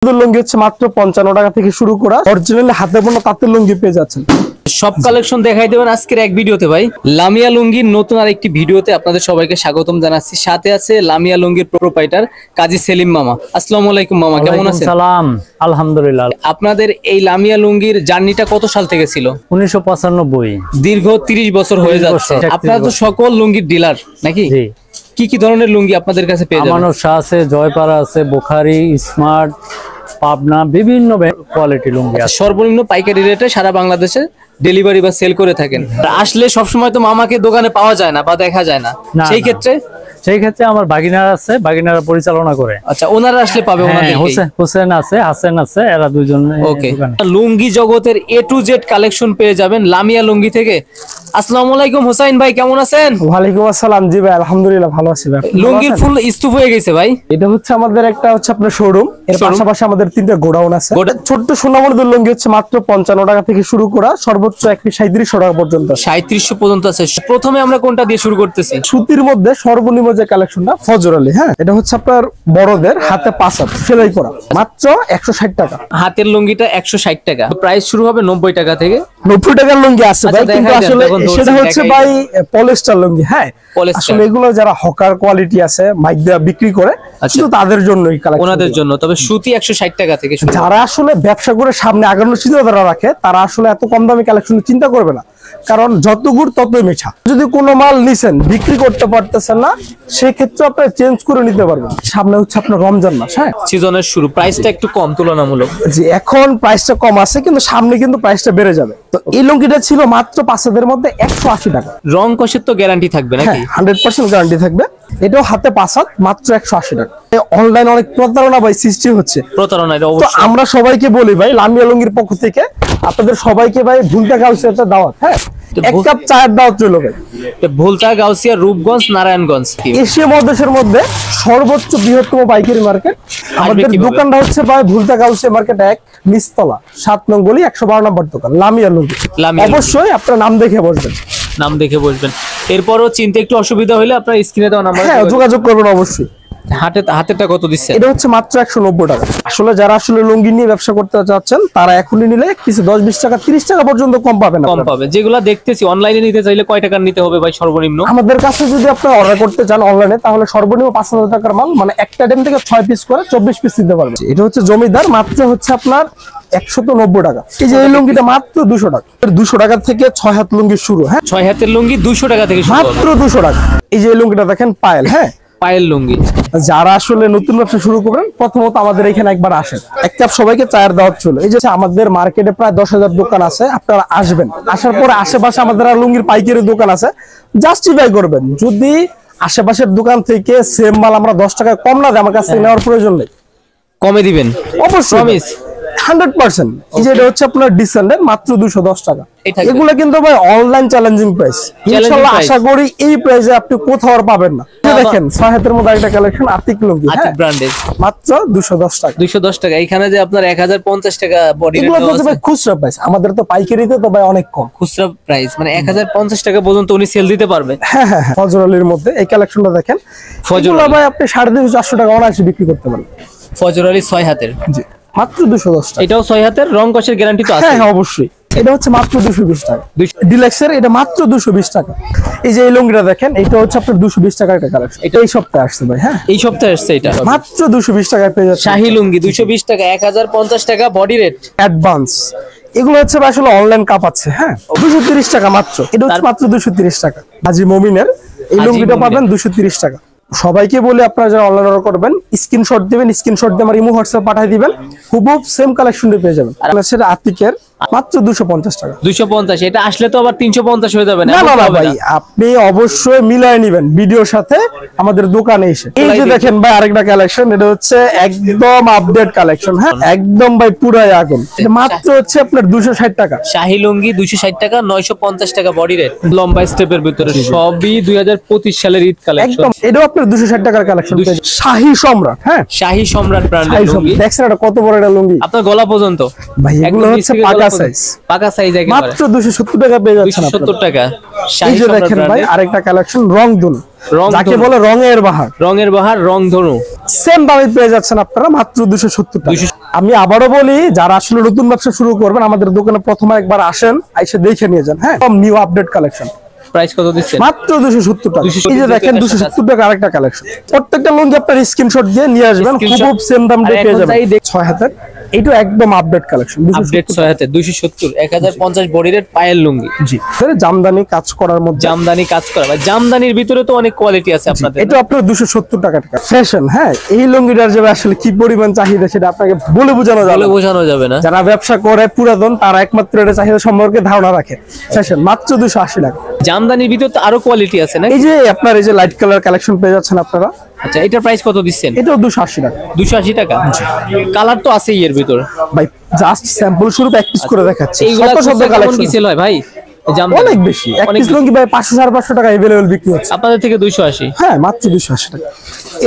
লুঙ্গি হচ্ছে মাত্র 55 টাকা থেকে শুরু করা অরিজিনালি হাতে বোনা তাঁতের লুঙ্গি পেয়ে যাচ্ছেন। সব কালেকশন দেখাই দেবেন আজকের এক ভিডিওতে ভাই। লামিয়া লুঙ্গির নতুন আরেকটি ভিডিওতে আপনাদের সবাইকে স্বাগতম জানাচ্ছি। সাথে আছে লামিয়া লুঙ্গির প্রোপাইটার কাজী সেলিম মামা। আসসালামু আলাইকুম মামা, কেমন আছেন? সালাম, আলহামদুলিল্লাহ। আপনাদের এই লামিয়া লুঙ্গির জার্নিটা কত সাল থেকে ছিল? 1995। দীর্ঘ 30 বছর হয়ে যাচ্ছে। আপনারা তো সকল লুঙ্গির ডিলার নাকি? জি। কি কি ধরনের লুঙ্গি আপনাদের কাছে পেয়ে যাবেন? আমানত শাহ আছে, জয়পাড়া আছে, বুখারি, স্মার্ট, পাবনা, বিভিন্ন কোয়ালিটি লুঙ্গি আছে। সর্বনিম্ন পাইকারি রেটে সারা বাংলাদেশে ডেলিভারি বা সেল করে থাকেন। আসলে সবসময় তো মামাকে দোকানে পাওয়া যায় না বা দেখা যায় না, সেই ক্ষেত্রে আমার ভাগিনারা আছে, ভাগিনারা পরিচালনা করে। আচ্ছা, ওনারা আসলে পাবে। হোসেন আছে, হাসেন আছে, এরা দুজন। ওকে, লুঙ্গি জগতের A to Z কালেকশন পেয়ে যাবেন লামিয়া লুঙ্গি থেকে। আসসালামু আলাইকুম হোসাইন ভাই, কেমন আছেন? ওয়ালাইকুম আসসালাম। জি ভাই, আলহামদুলিল্লাহ ভালো আছি ভাই। লুঙ্গির ফুল স্তূপ হয়ে গেছে ভাই। এটা হচ্ছে আমাদের একটা আপনার শোরুম, এর পাশাপাশি আমাদের 3টা গোডাউন আছে। ছোট্ট সোনামণিদের লুঙ্গি হচ্ছে মাত্র 55 টাকা থেকে শুরু করা সর্বোচ্চ 3700 টাকা পর্যন্ত। 3700 পর্যন্ত আছে। প্রথমে আমরা কোনটা দিয়ে শুরু করতেছি? সুতির মধ্যে সর্বনিম্ন যে কালেকশনটা ফজর আলী। হ্যাঁ, এটা হচ্ছে আপনার বড়দের হাতে 5 হাত সেলাই করা, মাত্র 160 টাকা। হাতের লুঙ্গিটা 160 টাকা। প্রাইস শুরু হবে 90 টাকা থেকে। 90 টাকার লুঙ্গি আছে ভাই, কিন্তু আসলে সেটা হচ্ছে ভাই পলিস্টার লুঙ্গি। হ্যাঁ, আসলে এগুলো যারা হকার কোয়ালিটি আছে মাইক দিয়ে বিক্রি করে, শুধু তাদের জন্যই কালেকশন, ওনাদের জন্য। তবে সুতি 160 টাকা থেকে। যারা আসলে ব্যবসা করে সামনে আগানোর চিন্তাধারা রাখে, তারা আসলে এত কম দামি কালেকশন চিন্তা করবে না, কারণ যত গুড় ততই মিঠা। যদি কোনো মাল নিছেন বিক্রি করতে পারতেছেন না, সেক্ষেত্রে আপনি চেঞ্জ করে নিতে পারবেন। সামনে হচ্ছে আপনার রমজান মাস, হ্যাঁ, সিজনের শুরু, প্রাইসটা একটু কম তুলনামূলক। জি, এখন প্রাইসটা কম আছে, কিন্তু সামনে কিন্তু প্রাইসটা বেড়ে যাবে। তো এই লুঙ্গিটা ছিল মাত্র 5 হাতের মধ্যে 180 টাকা। রং কষের তো গ্যারান্টি থাকবে নাকি? 100% গ্যারান্টি থাকবে। এটাও হাতে 5 হাত, মাত্র 180 টাকা। অনলাইন অনেক প্রতারণা ভাই সৃষ্টি হচ্ছে। প্রতারণা, তো আমরা সবাইকে বলি ভাই, লামিয়া লুঙ্গির পক্ষ থেকে আপনাদের সবাইকে ভাই ভুলতা গাউসিয়াতে দাওয়াত। হ্যাঁ, এক কাপ চায়ের দাওয়াত চলো ভাই। ভুলতা গাউসিয়া, রূপগঞ্জ, নারায়ণগঞ্জ, এশিয়া মহাদেশের মধ্যে সর্বোচ্চ বৃহত্তম পাইকারি মার্কেট। আমাদের দোকানটা হচ্ছে ভাই ভুলতা গাউসিয়া মার্কেট 1 নিচতলা 7 নং গলি 112 নম্বর দোকান, লামিয়া লুঙ্গি। অবশ্যই আপনার নাম দেখে বসবেন। নাম দেখে বসবেন। এরপরও চিনতে একটু অসুবিধা হলে আপনার স্ক্রিনে দেওয়া নাম্বারে যোগাযোগ করবেন অবশ্যই। হাতেরটা কত দিচ্ছে? এটা হচ্ছে মাত্র 190 টাকা। আসলে যারা আসলে লুঙ্গি নিয়ে ব্যবসা করতে চাচ্ছেন, তারা এখনই নিলে কিছু 10-20 টাকা 30 টাকা পর্যন্ত কম পাবেন। কম পাবে। যেগুলো দেখতেছি অনলাইনে নিতে চাইলে কয় টাকা নিতে হবে ভাই সর্বনিম্ন? আমাদের কাছে যদি আপনি অর্ডার করতে চান অনলাইনে, তাহলে সর্বনিম্ন 5000 টাকার মাল, মানে একটা আইটেম থেকে 6 পিস করে 24 পিস দিতে পারবেন। এটা হচ্ছে জমিদার, মাত্র হচ্ছে আপনার 190 টাকা। এই যে এই লুঙ্গিটা মাত্র 200 টাকা। 200 টাকা থেকে 6 হাত লুঙ্গি শুরু। হ্যাঁ, 6 হাতের লুঙ্গি 200 টাকা থেকে শুরু, মাত্র 200 টাকা। এই যে এই লুঙ্গিটা দেখেন পায়েল। হ্যাঁ, পায়েল লুঙ্গি। যারা আসলে নতুন ব্যবসা শুরু করবেন, প্রথমত আমাদের এখানে একবার আসেন, এক কাপ সবাইকে চায়ের দাওয়াত ছিল। এই যে আমাদের মার্কেটে প্রায় 10,000 দোকান আছে, আপনারা আসবেন। আসার পরে আশেপাশে আমাদের আর লুঙ্গির পাইকারি দোকান আছে, জাস্টিফাই করবেন। যদি আশেপাশের দোকান থেকে সেম মাল আমরা 10 টাকা কম না দেয়, আমার কাছে নেওয়ার প্রয়োজন নেই, কমে দিবেন অবশ্যই 100%। এই যে এটা হচ্ছে আপনার ডিসেন্ডেন্ট, মাত্র 210 টাকা। এগুলো কিন্তু ভাই অনলাইন চ্যালেঞ্জিং প্রাইস। ইনশাআল্লাহ আশা করি এই প্রাইসে আপনি কোথাও আর পাবেন না। দেখেন 6 হাতের মধ্যে একটা কালেকশন আতিক লুঙ্গি, আতিক ব্র্যান্ডের, মাত্র 210 টাকা। 210 টাকা। এখানে যে আপনার 1050 টাকা বডি রেট, এগুলো তো ভাই খুচরা প্রাইস, আমাদের তো পাইকারিতে তো ভাই অনেক কম। খুচরা প্রাইস মানে 1050 টাকা পর্যন্ত উনি সেল দিতে পারবে। হ্যাঁ হ্যাঁ, ফজর আলীর মধ্যে এই কালেকশনটা দেখেন। ফজর ভাই আপনি 250-400 টাকা অনায়াসে বিক্রি করতে পারেন। ফজর আলী 6 হাতের, জি, মাত্র 210 টাকা। এটাও 6 হাতের, রং কষের গ্যারান্টি তো আছে। হ্যাঁ অবশ্যই। এটা হচ্ছে মাত্র 220 টাকা। ডিলাক্সের এটা মাত্র 220 টাকা। এই যে এই লুঙ্গিটা দেখেন, এটা হচ্ছে আপনার 220 টাকার একটা কালেকশন। এটা এই সপ্তাহে আসছে ভাই। হ্যাঁ, এই সপ্তাহে আসছে। এটা মাত্র 220 টাকায় পেয়ে যাচ্ছে। শাহী লুঙ্গি 220 টাকা, 1050 টাকা বডি রেট অ্যাডভান্স। এগুলো হচ্ছে আসলে অনলাইন কাপ আছে। হ্যাঁ, 230 টাকা মাত্র। এটা হচ্ছে মাত্র 230 টাকা। হাজী মুমিনের এই লুঙ্গিটা পাবেন 230 টাকা। সবাইকে বলে আপনারা যারা অনলাইন অর্ডার করবেন, স্ক্রিনশট দিবেন, স্ক্রিনশট দিয়ে আমার ইমো হোয়াটসঅ্যাপ পাঠিয়ে দিবেন, হুবহু সেম কালেকশনটি পেয়ে যাবেন। আর সেটা আতিকের মাত্র 250 টাকা। 250। এটা আসলে তো আবার 350 হয়ে যাবে না? না না ভাই, আপনি অবশ্যই মিলাই নেবেন ভিডিওর সাথে আমাদের দোকানে এসে। এই যে দেখেন ভাই আরেকটা কালেকশন, এটা হচ্ছে একদম আপডেট কালেকশন। হ্যাঁ, একদম ভাই পুরাই আগুন। এটা মাত্র হচ্ছে আপনার 260 টাকা। শাহী লুঙ্গি 260 টাকা, 950 টাকা বডি রেট, লম্বা স্টেপের ভিতরে, সবই 2025 সালের ঈদ কালেকশন। একদম, এটাও আপনার 260 টাকার কালেকশন। শাহী সম্রাট। হ্যাঁ, শাহী সম্রাট ব্র্যান্ডের লুঙ্গি। দেখছেন এটা কত বড় একটা লুঙ্গি, আপনার গলা পর্যন্ত ভাই। এগুলো হচ্ছে পাকা সাইজ একেবারে। মাত্র 270 টাকা পেয়ে যাচ্ছেন। 270 টাকা। এই যে দেখেন ভাই আরেকটা কালেকশন রংধনু। রং যাকে ধনু। বলে রঙের বাহার, রঙের বাহার, রং ধনু। সেম দামে পেয়ে যাচ্ছেন আপনারা মাত্র 270 টাকা। আমি আবারও বলি, যারা আসলে নতুন ব্যবসা শুরু করবেন আমাদের দোকানে প্রথমে একবার আসেন, এসে দেখে নিয়ে যান। হ্যাঁ, নিউ আপডেট কালেকশন প্রাইস কত দিচ্ছেন? মাত্র 270 টাকা। 270 এই যে দেখেন টাকা 270 টাকা আরেকটা কালেকশন। প্রত্যেকটা লুঙ্গি আপনার স্ক্রিনশট দিয়ে নিয়ে আসবেন, Screenshot। খুব সেম দাম দিয়ে আর পেয়ে এখন যাবেন। তাই 6 হাতের এটা একদম আপডেট কালেকশন। আপডেট 6 হাতে 270, 1050 বডি রেট, পায়ের লুঙ্গি। জি, জামদানি কাজ করার মধ্যে জামদানি কাজ করা ভাই, জামদানির ভিতরে তো অনেক কোয়ালিটি আছে আপনাদের। এটা আপনার 270 টাকা ফ্যাশন। হ্যাঁ, এই লুঙ্গিটার যে আসলে কি পরিমাণ চাহিদা সেটা আপনাকে বলে বোঝানো যাবে বলে না। বোঝানো যাবে না। যারা ব্যবসা করে পুরাতন তারা একমাত্র এটা চাহিদা সম্পর্কে ধারণা রাখে। ফ্যাশন মাত্র 280 টাকা। জামদানির ভিতরে তো আরো কোয়ালিটি আছে না? এই যে আপনার এই যে লাইট কালার কালেকশন পেয়ে যাচ্ছেন আপনারা, আচ্ছা, এটার প্রাইস কত দিচ্ছেন? এটাও 280 টাকা। 280 টাকা। কালার তো আছে এর ভিতরে। ভাই জাস্ট স্যাম্পল স্বরূপ এক পিস করে দেখাচ্ছি। এইগুলা শত শত কেমন কালেকশন কি সেল হয় ভাই? জামদানি অনেক বেশি। এক অনেক পিস লুঙ্গি ভাই 500 550 টাকা अवेलेबल বিক্রি হচ্ছে। আপনাদের থেকে 280। হ্যাঁ, মাত্র 280 টাকা।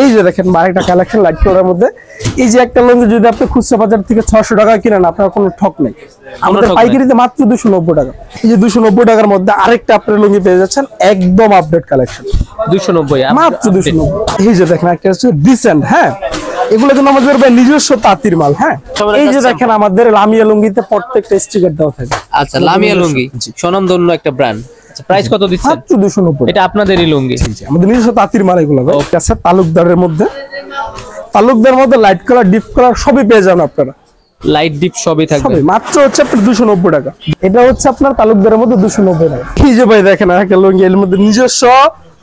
এই যে দেখেন আরেকটা কালেকশন লাইট কালারের মধ্যে। এই যে একটা লুঙ্গি যদি আপনি খুচরা বাজার থেকে 600 টাকা কিনেন, আপনার কোনো ঠক নেই। আমাদের ঠক নেই। পাইকারিতে মাত্র 290 টাকা। এই যে 290 টাকার মধ্যে আরেকটা আপনার লুঙ্গি পেয়ে যাচ্ছেন, একদম আপডেট কালেকশন 290 মাত্র 290। এই যে দেখেন একটা হচ্ছে ডিসেন্ট। হ্যাঁ, এগুলো কিন্তু আমাদের ভাই নিজস্ব তাঁতির মাল। হ্যাঁ, সবার এই যে কাছে দেখেন আমাদের লামিয়া লুঙ্গিতে প্রত্যেকটা স্টিকার দেওয়া থাকে। আচ্ছা, লামিয়া লুঙ্গি স্বনামধন্য একটা ব্র্যান্ড। আচ্ছা, প্রাইস কত দিচ্ছেন? মাত্র 290। এটা আপনাদেরই লুঙ্গি? আমাদের নিজস্ব তাঁতির মাল এগুলো ভাই। আছে তালুকদারের মধ্যে, তালুকদারের মধ্যে লাইট কালার ডিপ কালার সবই পেয়ে যাবেন আপনারা। লাইট ডিপ সবই থাকবে। সবই মাত্র হচ্ছে আপনার 290 টাকা। এটা হচ্ছে আপনার তালুকদারের মধ্যে 290 টাকা। এই যে ভাই দেখেন একটা লুঙ্গি, এর মধ্যে নিজস্ব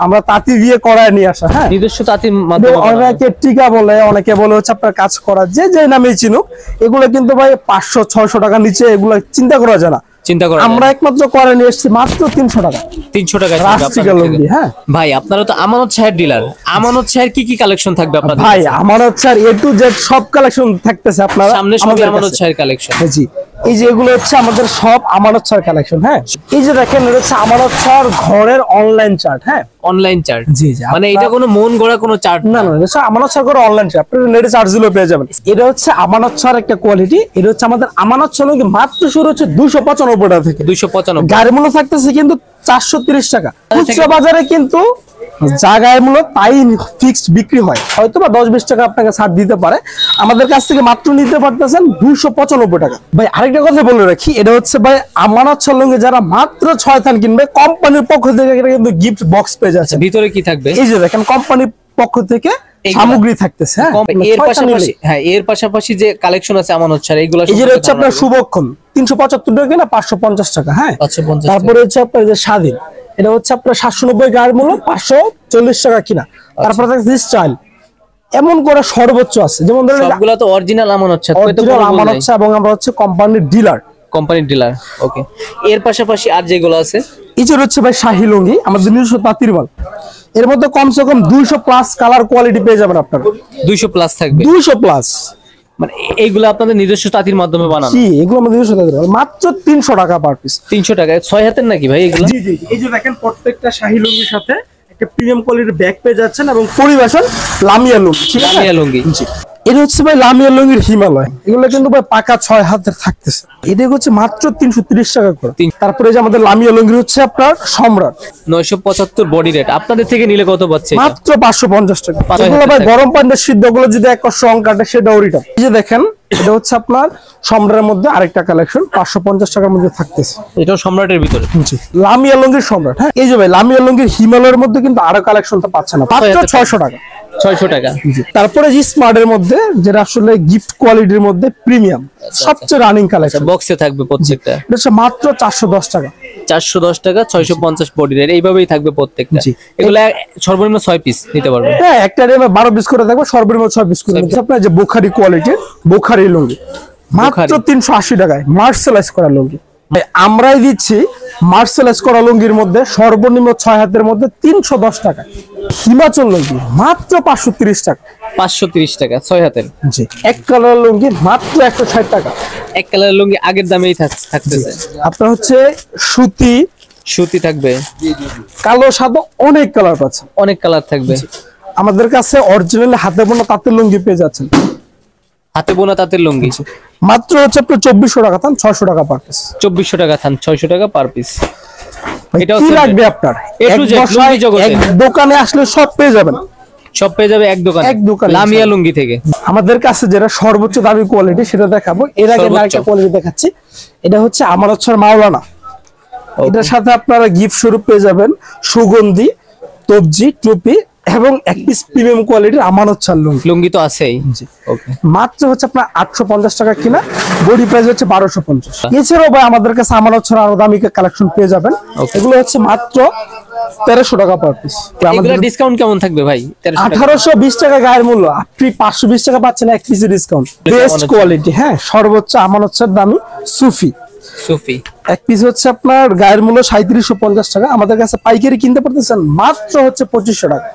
আমরা তাঁতি দিয়ে করায় নিয়ে আসা। হ্যাঁ, নিজস্ব তাঁতির মাধ্যমে বানানো। অনেকে টিকা বলে, অনেকে বলে হচ্ছে আপনার কাজ করা, যে যে নামে চিনুক। এগুলো কিন্তু ভাই 500-600 টাকার নিচে এগুলো চিন্তা করা যায় না। চিন্তা করা আমরা একমাত্র করে নিয়ে এসেছি মাত্র 300 টাকা। 300 টাকায় রাস্টিকা লুঙ্গি। হ্যাঁ ভাই, আপনারা তো আমানত শাহের ডিলার। আমানত শাহের কি কি কালেকশন থাকবে আপনাদের? ভাই, আমার হচ্ছে আর A to Z সব কালেকশন থাকতেছে আপনার সামনে সবই আমাদের আমানত কাছে। শাহের কালেকশন। জি, এই যে এগুলো হচ্ছে আমাদের সব আমানত ছাড় কালেকশন। হ্যাঁ, এই যে দেখেন এটা হচ্ছে আমানত ছাড় ঘরের অনলাইন চার্ট। হ্যাঁ, অনলাইন চার্ট। জি জি, মানে এটা কোনো মন গড়া কোনো চার্ট না না, এটা হচ্ছে আমানত ছাড় করে অনলাইন চার্ট। আপনি নেটে চার্জ দিলেও পেয়ে যাবেন। এটা হচ্ছে আমানত ছাড় একটা কোয়ালিটি। এটা হচ্ছে আমাদের আমানত ছাড় কি মাত্র শুরু হচ্ছে 295 টাকা থেকে। 295। গাড়ি মূল্য থাকতেছে কিন্তু 430 টাকা। খুচরা বাজারে কিন্তু যা গায়ের মূল্য তাই ফিক্সড বিক্রি হয়। হয়তো বা 10-20 টাকা আপনাকে ছাড় দিতে পারে। আমাদের কাছ থেকে মাত্র নিতে পারতেছেন 295 টাকা। ভাই আরেকটা কথা বলে রাখি, এটা হচ্ছে ভাই আমানত ছাড় লুঙ্গি যারা মাত্র 6 থান কিনবে, কোম্পানির পক্ষ থেকে এটা কিন্তু গিফট বক্স পেয়ে যাচ্ছে। ভিতরে কি থাকবে? এই যে দেখেন কোম্পানির পক্ষ থেকে এইগুলা। সামগ্রী থাকতেছে। হ্যাঁ, এর 6 থান পাশাপাশি, নিলে। হ্যাঁ, এর পাশাপাশি যে কালেকশন আছে আমানত শাহের, এইগুলো এই যে হচ্ছে আপনার শুভক্ষণ 375 টাকা কিনা 550 টাকা। হ্যাঁ, 550 তারপরে হচ্ছে আপনার যে স্বাধীন, এটা হচ্ছে আপনার 790 গায়ের মূল্য 540 টাকা কিনা। তারপরে থাকছে স্টাইল, এমন করে সর্বোচ্চ আছে। যেমন ধরেন সবগুলা তো অরিজিনাল আমানত শাহ। অরিজিনাল আমানত ছাড় এবং আমরা হচ্ছে কোম্পানির ডিলার। কোম্পানির ডিলার। ওকে, এর পাশাপাশি আর যেগুলো আছে? এই যে হচ্ছে ভাই শাহী লুঙ্গি, আমাদের নিজস্ব তাঁতির মাল। এর মধ্যে কমসে কম 200 প্লাস কালার কোয়ালিটি পেয়ে যাবেন আপনারা। 200 প্লাস থাকবে। 200 প্লাস। মানে এইগুলো আপনাদের নিজস্ব তাঁতির মাধ্যমে বানানো? কি এগুলো আমাদের নিজস্ব তাঁতির মাল, মাত্র 300 টাকা পার পিস। 300 টাকায় 6 হাতের নাকি ভাই এগুলো? জি জি, এই যে দেখেন প্রত্যেকটা শাহী লুঙ্গির সাথে একটা প্রিমিয়াম কোয়ালিটির ব্যাগ পেয়ে যাচ্ছেন এবং পরিবেশন লামিয়া লুঙ্গি। ঠিক আছে, লামিয়া লুঙ্গি। জি, এটা হচ্ছে ভাই লামিয়া লুঙ্গির হিমালয়। এগুলো কিন্তু ভাই পাকা 6 হাতের থাকতেছে। এটা হচ্ছে মাত্র 330 টাকা করে। তারপরে যে আমাদের লামিয়া লুঙ্গি হচ্ছে আপনার সম্রাট, 975 বডি রেট। আপনাদের থেকে নিলে কত পাচ্ছে এটা? মাত্র 550 টাকা। 550 এগুলো ভাই টাকা। গরম পানিতে সিদ্ধ গুলো যদি এক রং কাটে সেটাও রিটার্ন। এই যে দেখেন এটা হচ্ছে আপনার সম্রাটের মধ্যে আরেকটা কালেকশন 550 টাকার মধ্যে থাকতেছে। এটাও সম্রাটের ভিতরে? জি, লামিয়া লুঙ্গির সম্রাট। হ্যাঁ, এই যে ভাই লামিয়া লুঙ্গির হিমালয়ের মধ্যে কিন্তু আরো কালেকশনটা পাচ্ছে না, মাত্র 600 টাকা। 600 টাকা। তারপরে যে স্মার্টের মধ্যে যেটা আসলে গিফট কোয়ালিটির মধ্যে প্রিমিয়াম সবচেয়ে রানিং কালেকশন, বক্সে থাকবে প্রত্যেকটা। এটা হচ্ছে মাত্র 410 টাকা। 410 টাকা, 650 বডি রেট। এইভাবেই থাকবে প্রত্যেকটা। জি। এগুলো সর্বনিম্ন 6 পিস নিতে পারবেন। হ্যাঁ, একটা রেমে 12 পিস করে থাকবে, সর্বনিম্ন 6 পিস করে নিচ্ছে। আপনার যে বুখারি কোয়ালিটির বুখারি লুঙ্গি মাত্র 380 টাকায় মার্সেলাইজ করা লুঙ্গি। ভাই আমরাই দিচ্ছি মার্সেলাইজ করা লুঙ্গির মধ্যে সর্বনিম্ন 6 হাতের মধ্যে 310 টাকা। হিমাচল লুঙ্গি মাত্র 530 টাকা। 530 টাকা 6 হাতের। জি, এক কালার লুঙ্গি মাত্র 160 টাকা। এক কালারের লুঙ্গি আগের দামেই থাকতেছে। আপনার হচ্ছে সুতি, সুতি থাকবে, কালো সাদা অনেক কালার পাচ্ছেন। অনেক কালার থাকবে। আমাদের কাছে অরিজিনাল হাতে বোনা তাঁতের লুঙ্গি পেয়ে যাচ্ছেন হাতে বোনা তাঁতের লুঙ্গি মাত্র হচ্ছে আপনার 2400 টাকা থান 600 টাকা পার পিস। 2400 টাকা থান 600 টাকা পার পিস। ভাই, এটাও কি same লাগবে rate? আপনার A to এক Z, বসায় লুঙ্গি জগতে। এক দোকানে আসলে সব পেয়ে যাবেন। সব পেয়ে যাবে এক দোকানে, এক দোকানে, লামিয়া ইনশাআল্লাহ। লুঙ্গি থেকে। আমাদের কাছে যেটা সর্বোচ্চ দামি কোয়ালিটি সেটা দেখাবো। এর আগে সর্বোচ্চ। আরেকটা কোয়ালিটি দেখাচ্ছি, এটা হচ্ছে আমানতসর মাওলানা। এটার সাথে আপনারা গিফট স্বরূপ পেয়ে যাবেন সুগন্ধি, তবজি, টুপি এবং এক পিস প্রিমিয়াম কোয়ালিটির আমানতসর লুঙ্গি। লুঙ্গি তো আছেই। ওকে, মাত্র হচ্ছে আপনার 850 টাকা কিনা, বডি প্রাইস হচ্ছে 1250। এছাড়াও ভাই আমাদের কাছে আমানতসর আরো দামি কালেকশন পেয়ে যাবেন। Okay. এগুলো হচ্ছে মাত্র 1300 টাকা পার পিস। এগুলা ডিসকাউন্ট কেমন থাকবে ভাই? 1300 টাকা। 1820 টাকা গায়ের মূল্য, আপনি 520 টাকা পাচ্ছেন এক পিসের ডিসকাউন্ট। বেস্ট আমানতসর। কোয়ালিটি, হ্যাঁ, সর্বোচ্চ আমানতসর দামি সুফি। সুফি এক পিস হচ্ছে আপনার গায়ের মূল্য 3750 টাকা, আমাদের কাছে পাইকারি কিনতে পারতেছেন মাত্র হচ্ছে 2500 টাকা।